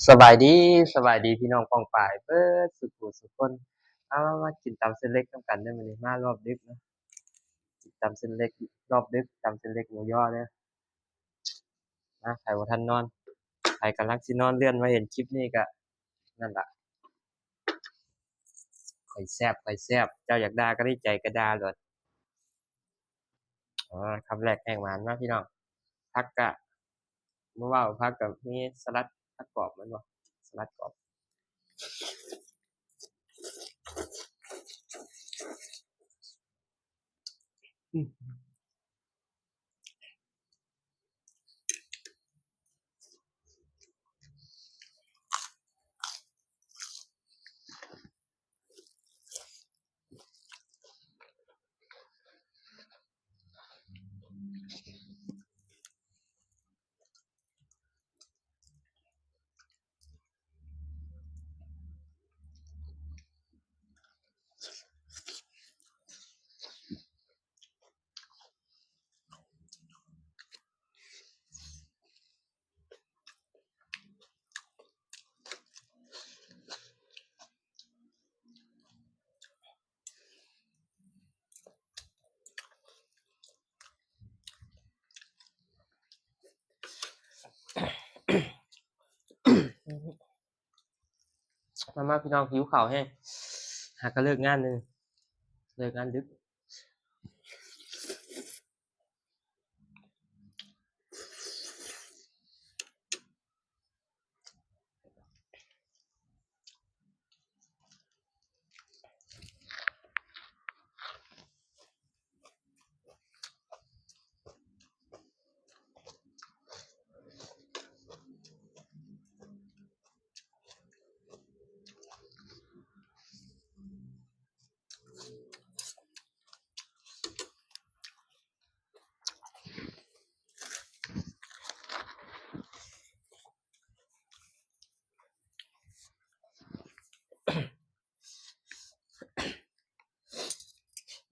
สบายดีสบายดีพี่น้องปองป่ายเบิดสุขุสุขคนมากินตำเส้นเล็กน้ำกันได้มื้อนี้มารอบดึกนะกินตำเส้นเล็กรอบดึกตำเส้นเล็กหมูยอเด้อนะใครบ่ทันนอนใครกำลังสินอนเลื่อนมาเห็นคลิปนี้ก็นั่นล่ะข้อยแซ่บข้อยแซ่บเจ้าอยากด่าก็ได้ใจก็ด่าโลดคำแรกแห้งหวานมาพี่น้องผักก็บ่เว้าผักก็มีสลัดผักกรอบแม่นบ่สลัดกรอบอือมาพี่น้องหิวข้าวแฮงหากก็เลิกงานนึงเลิกงานดึก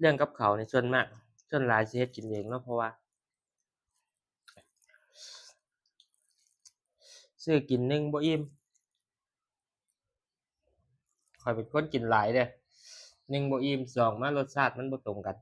เรื่องกับข้าวนี่ส่วนมากส่วนหลายสิเฮ็ดกินเองเนาะเพราะว่าซื้อกินหนึ่งบ่อิ่มข้อยเป็นคนกินหลายเด้อหนึ่งบ่อิ่มสองมารสชาติมันบ่ตรงกัน